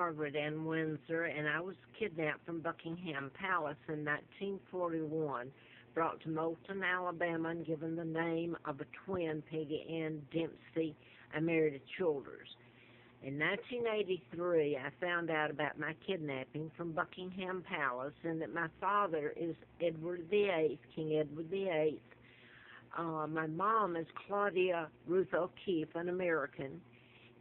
Margaret in Windsor, and I was kidnapped from Buckingham Palace in 1941, brought to Moulton, Alabama, and given the name of a twin, Peggy Ann Dempsey. I married a Childers. In 1983, I found out about my kidnapping from Buckingham Palace and that my father is Edward VIII, King Edward VIII. My mom is Claudia Ruth O'Keefe, an American,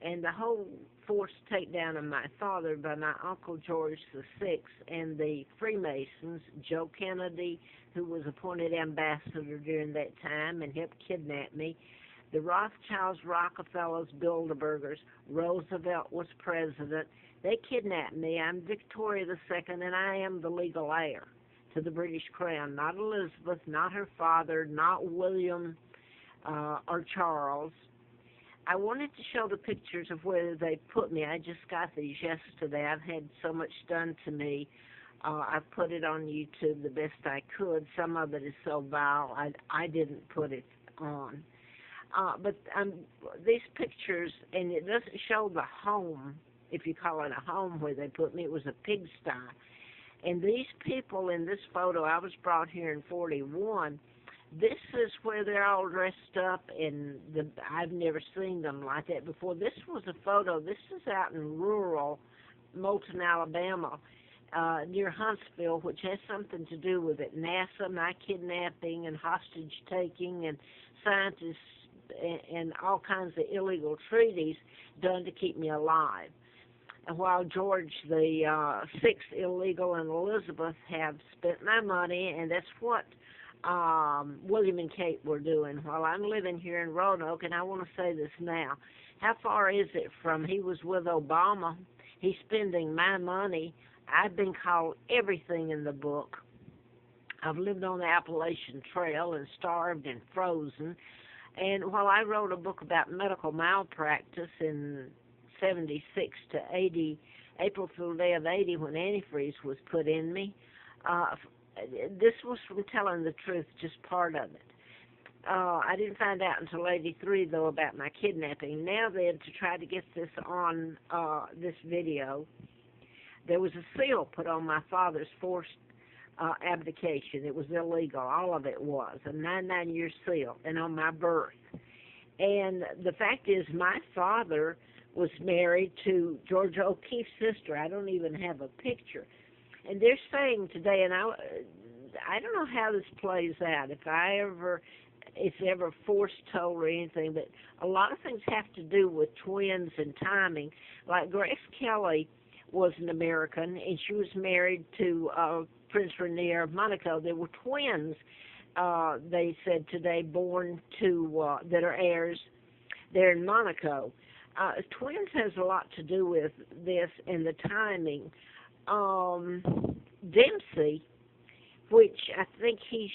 and the whole forced takedown of my father by my Uncle George VI and the Freemasons, Joe Kennedy, who was appointed ambassador during that time and helped kidnap me, the Rothschilds, Rockefellers, Bilderbergers, Roosevelt was president. They kidnapped me. I'm Victoria II, and I am the legal heir to the British Crown, not Elizabeth, not her father, not William or Charles. I wanted to show the pictures of where they put me. I just got these yesterday. I've had so much done to me. I've put it on YouTube the best I could. Some of it is so vile, I didn't put it on. But these pictures, and it doesn't show the home, if you call it a home where they put me. It was a pigsty. And these people in this photo, I was brought here in 41. This is where they're all dressed up, and I've never seen them like that before. This was a photo. This is out in rural Moulton, Alabama, near Huntsville, which has something to do with it. NASA, my kidnapping, and hostage taking, and scientists, and all kinds of illegal treaties done to keep me alive. And while George the Sixth illegal and Elizabeth have spent my money, and that's what William and Kate were doing while I'm living here in Roanoke. And I want to say this now. How far is it from he was with Obama? He's spending my money. I've been called everything in the book. I've lived on the Appalachian Trail and starved and frozen. And while I wrote a book about medical malpractice in 76 to 80, April through the day of 80, when antifreeze was put in me, this was from telling the truth, just part of it. I didn't find out until 83, though, about my kidnapping. Now then, to try to get this on this video, there was a seal put on my father's forced abdication. It was illegal. All of it was. A 99-year seal, and on my birth. And the fact is, my father was married to George O'Keefe's sister. I don't even have a picture. And they're saying today, and I don't know how this plays out, if it's ever forced told or anything, but a lot of things have to do with twins and timing. Like Grace Kelly was an American, and she was married to Prince Rainier of Monaco. They were twins, they said today, born to that are heirs. They're in Monaco. Twins has a lot to do with this and the timing. Dempsey, which I think he's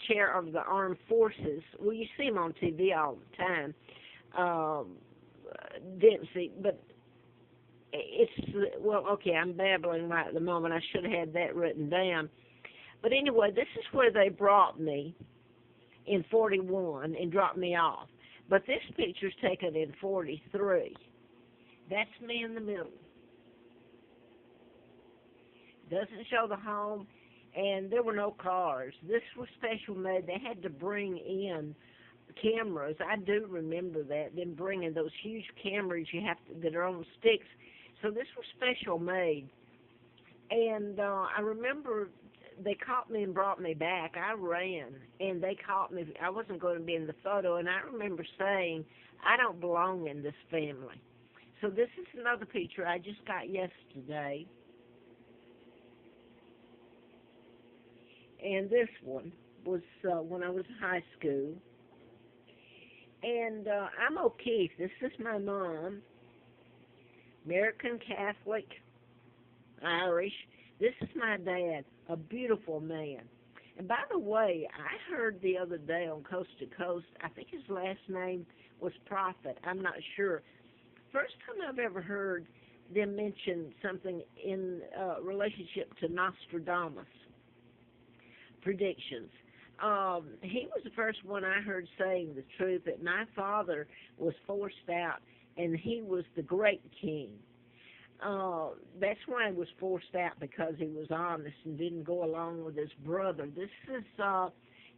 chair of the armed forces. Well, you see him on TV all the time, Dempsey, but okay, I'm babbling right at the moment. I should have had that written down. But anyway, this is where they brought me in 41 and dropped me off. But this picture's taken in 43. That's me in the middle. Doesn't show the home, and there were no cars. This was special made. They had to bring in cameras. I do remember that, them bringing those huge cameras that are on sticks. So this was special made. And I remember they caught me and brought me back. I ran, and they caught me. I wasn't going to be in the photo, and I remember saying, I don't belong in this family. So this is another picture I just got yesterday. And this one was when I was in high school. And I'm O'Keefe. This is my mom, American Catholic, Irish. This is my dad, a beautiful man. And by the way, I heard the other day on Coast to Coast, I think his last name was Prophet. I'm not sure. First time I've ever heard them mention something in relationship to Nostradamus predictions. He was the first one I heard saying the truth, that my father was forced out and he was the great king. That's why he was forced out, because he was honest and didn't go along with his brother. This is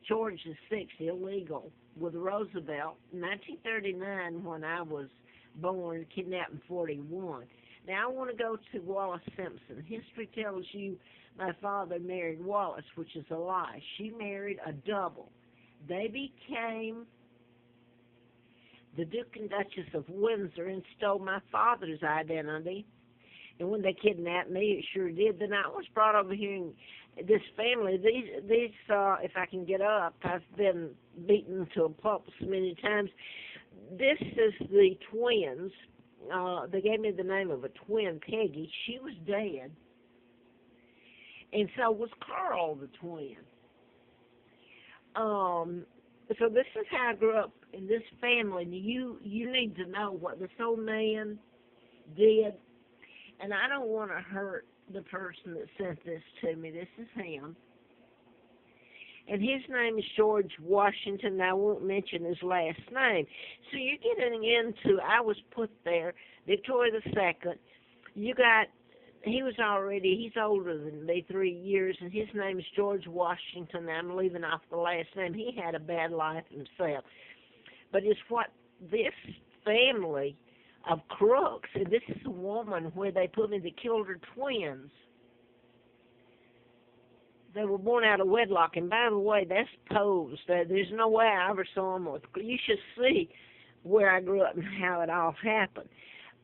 George VI, illegal, with Roosevelt. In 1939, when I was born, Kidnapping 41. Now I want to go to Wallace Simpson. History tells you my father married Wallace, which is a lie. She married a double. They became the Duke and Duchess of Windsor and stole my father's identity. And when they kidnapped me, it sure did. Then I was brought over here, and this family, these, if I can get up, I've been beaten to a pulp so many times. This is the twins. They gave me the name of a twin, Peggy. She was dead. And so was Carl, the twin. So this is how I grew up in this family. And you need to know what this old man did. And I don't want to hurt the person that sent this to me. This is him. And his name is George Washington. I won't mention his last name. So you're getting into, I was put there, Victoria II. He's older than me, 3 years, and his name is George Washington. I'm leaving off the last name. He had a bad life himself. But it's what this family of crooks, and this is a woman where they put me that killed her twins. They were born out of wedlock, and by the way, that's posed. There's no way I ever saw them with. You should see where I grew up and how it all happened.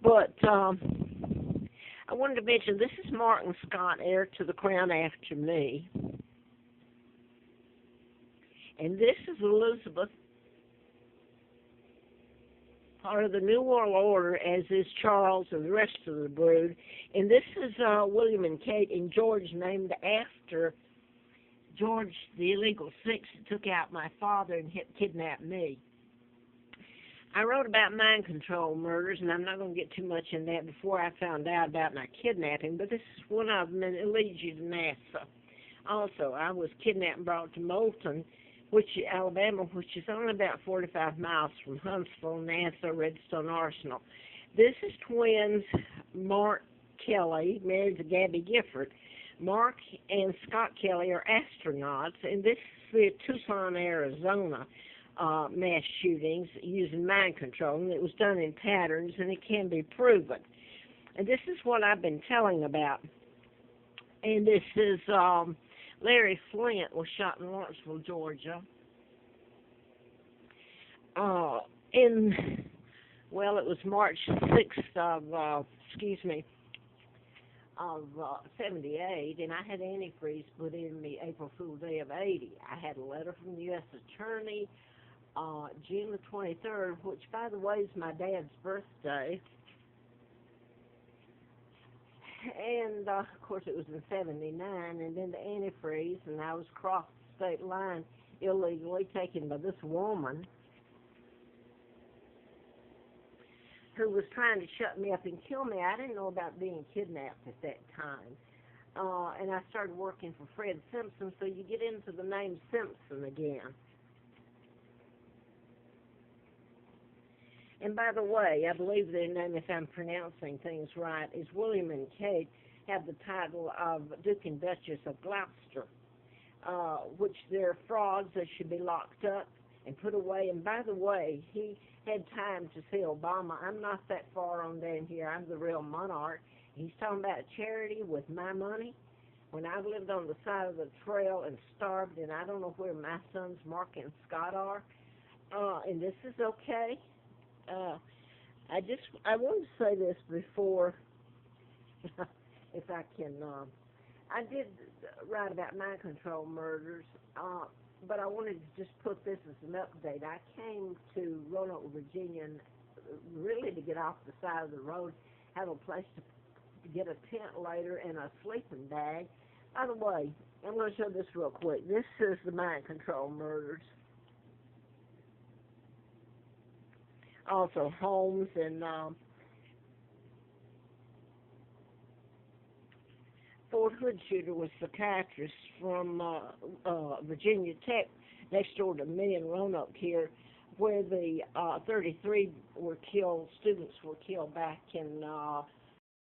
But I wanted to mention, this is Martin Scott, heir to the crown after me. And this is Elizabeth, part of the New World Order, as is Charles and the rest of the brood. And this is William and Kate, and George, named after George the illegal six that took out my father and kidnapped me. I wrote about mind control murders, and I'm not going to get too much in that before I found out about my kidnapping, but this is one of them, and it leads you to NASA. Also, I was kidnapped and brought to Moulton, Alabama, which is only about 45 miles from Huntsville, NASA, Redstone Arsenal. This is twins Mark Kelly, married to Gabby Gifford. Mark and Scott Kelly are astronauts, and this is the Tucson, Arizona mass shootings using mind control, and it was done in patterns, and it can be proven. And this is what I've been telling about. And this is Larry Flint was shot in Lawrenceville, Georgia. It was March 6th of 78, and I had antifreeze put in me April Fool's Day of 80. I had a letter from the U.S. Attorney, June the 23rd, which, by the way, is my dad's birthday. And, of course, it was in 79, and then the antifreeze, and I was crossed the state line illegally, taken by this woman who was trying to shut me up and kill me. I didn't know about being kidnapped at that time. And I started working for Fred Simpson, so you get into the name Simpson again. And by the way, I believe their name, if I'm pronouncing things right, is William and Kate, have the title of Duke and Duchess of Gloucester, which they're frauds. They should be locked up and put away. And by the way, he had time to see Obama. I'm not that far on down here. I'm the real monarch. He's talking about charity with my money. When I lived on the side of the trail and starved, and I don't know where my sons Mark and Scott are, and this is okay. I want to say this before, if I can. I did write about mind control murders, but I wanted to just put this as an update. I came to Roanoke, Virginia, and really to get off the side of the road, have a place to get a tent later and a sleeping bag. By the way, I'm going to show this real quick. This is the mind control murders. Also, Holmes and Fort Hood shooter was psychiatrist from Virginia Tech, next door to me in Roanoke here, where the 33 were killed. Students were killed back in